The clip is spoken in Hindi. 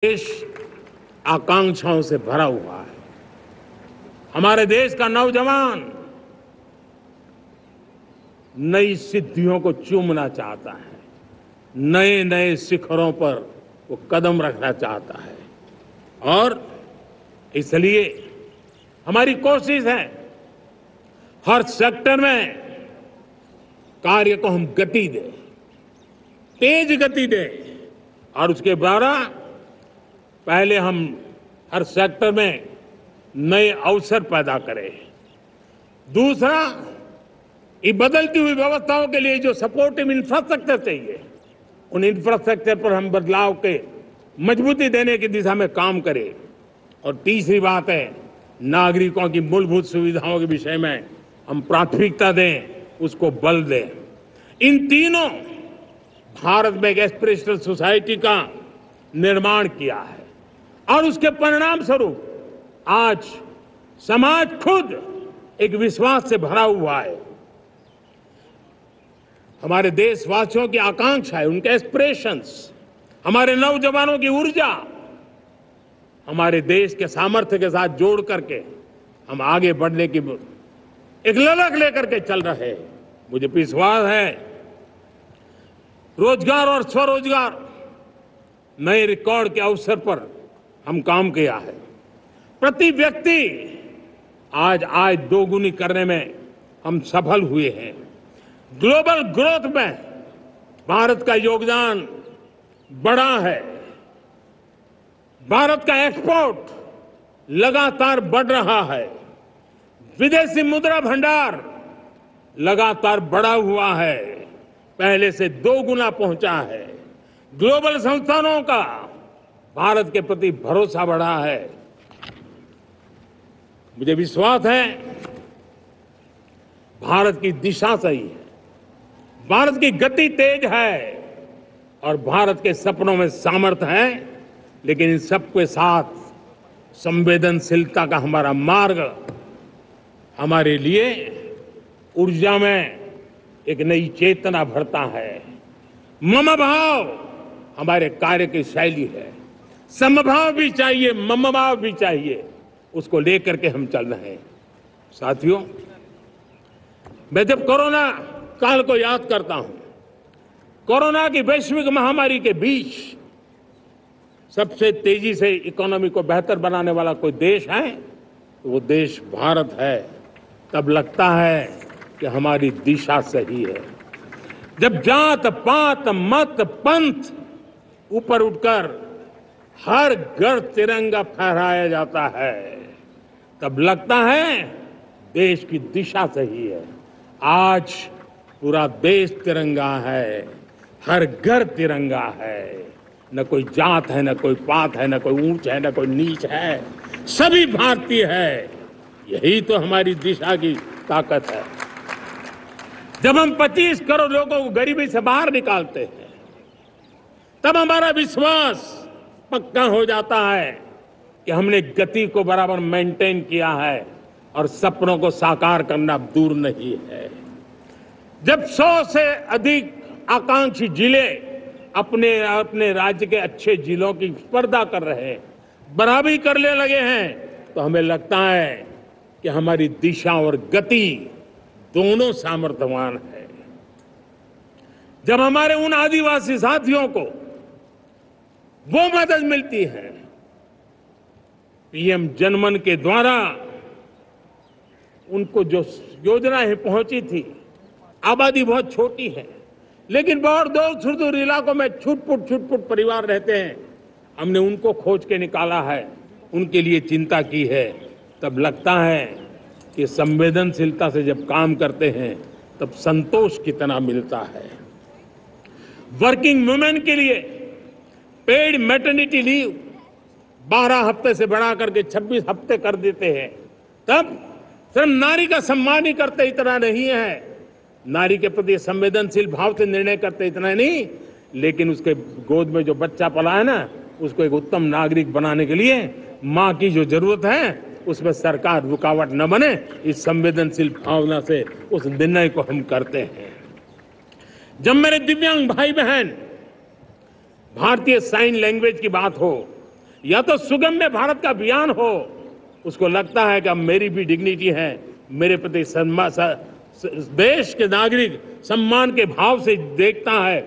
देश आकांक्षाओं से भरा हुआ है। हमारे देश का नौजवान नई सिद्धियों को चूमना चाहता है, नए नए शिखरों पर वो कदम रखना चाहता है और इसलिए हमारी कोशिश है हर सेक्टर में कार्य को हम गति दें, तेज गति दें और उसके द्वारा पहले हम हर सेक्टर में नए अवसर पैदा करें। दूसरा, ये बदलती हुई व्यवस्थाओं के लिए जो सपोर्टिव इंफ्रास्ट्रक्चर चाहिए, उन इंफ्रास्ट्रक्चर पर हम बदलाव के मजबूती देने की दिशा में काम करें। और तीसरी बात है, नागरिकों की मूलभूत सुविधाओं के विषय में हम प्राथमिकता दें, उसको बल दें। इन तीनों भारत में एक एस्पिरेशनल सोसाइटी का निर्माण किया है और उसके परिणाम स्वरूप आज समाज खुद एक विश्वास से भरा हुआ है। हमारे देशवासियों की आकांक्षा है, उनके एस्पिरेशंस, हमारे नौजवानों की ऊर्जा हमारे देश के सामर्थ्य के साथ जोड़ करके हम आगे बढ़ने की एक ललक लेकर के चल रहे हैं। मुझे विश्वास है रोजगार और स्वरोजगार नए रिकॉर्ड के अवसर पर हम काम किया है। प्रति व्यक्ति आज आय दोगुनी करने में हम सफल हुए हैं। ग्लोबल ग्रोथ में भारत का योगदान बड़ा है। भारत का एक्सपोर्ट लगातार बढ़ रहा है। विदेशी मुद्रा भंडार लगातार बढ़ा हुआ है, पहले से 2 गुना पहुंचा है। ग्लोबल संस्थानों का भारत के प्रति भरोसा बढ़ा है। मुझे विश्वास है भारत की दिशा सही है, भारत की गति तेज है और भारत के सपनों में सामर्थ्य है, लेकिन इन सबके साथ संवेदनशीलता का हमारा मार्ग हमारे लिए ऊर्जा में एक नई चेतना भरता है। मम भाव हमारे कार्य की शैली है। समभाव भी चाहिए, मम भाव भी चाहिए, उसको लेकर के हम चल रहे हैं। साथियों, मैं जब कोरोना काल को याद करता हूं, कोरोना की वैश्विक महामारी के बीच सबसे तेजी से इकोनॉमी को बेहतर बनाने वाला कोई देश है तो वो देश भारत है। तब लगता है कि हमारी दिशा सही है। जब जात पात मत पंथ ऊपर उठकर हर घर तिरंगा फहराया जाता है, तब लगता है देश की दिशा सही है। आज पूरा देश तिरंगा है, हर घर तिरंगा है। न कोई जात है, न कोई पात है, न कोई ऊंच है, न कोई नीच है, सभी भारतीय है। यही तो हमारी दिशा की ताकत है। जब हम 25 करोड़ लोगों को गरीबी से बाहर निकालते हैं, तब हमारा विश्वास पक्का हो जाता है कि हमने गति को बराबर मेंटेन किया है और सपनों को साकार करना दूर नहीं है। जब 100 से अधिक आकांक्षी जिले अपने अपने राज्य के अच्छे जिलों की स्पर्धा कर रहे हैं, बराबरी करने लगे हैं, तो हमें लगता है कि हमारी दिशा और गति दोनों सामर्थ्यवान है। जब हमारे उन आदिवासी साथियों को वो मदद मिलती है, पीएम जनमन के द्वारा उनको जो योजनाएं पहुंची थी, आबादी बहुत छोटी है लेकिन बहुत दूर सुदूर इलाकों में छुटपुट परिवार रहते हैं, हमने उनको खोज के निकाला है, उनके लिए चिंता की है। तब लगता है कि संवेदनशीलता से जब काम करते हैं तब संतोष कितना मिलता है। वर्किंग वुमेन के लिए पेड मैटरनिटी लीव 12 हफ्ते से बढ़ा करके 26 हफ्ते कर देते हैं। तब सिर्फ नारी का सम्मान ही करते इतना नहीं है, नारी के प्रति संवेदनशील भाव से निर्णय करते इतना नहीं, लेकिन उसके गोद में जो बच्चा पला है ना, उसको एक उत्तम नागरिक बनाने के लिए मां की जो जरूरत है उसमें सरकार रुकावट न बने, इस संवेदनशील भावना से उस निर्णय को हम करते हैं। जब मेरे दिव्यांग भाई बहन भारतीय साइन लैंग्वेज की बात हो या तो सुगम्य भारत का अभियान हो, उसको लगता है कि अब मेरी भी डिग्निटी है, मेरे प्रति देश के नागरिक सम्मान के भाव से देखता है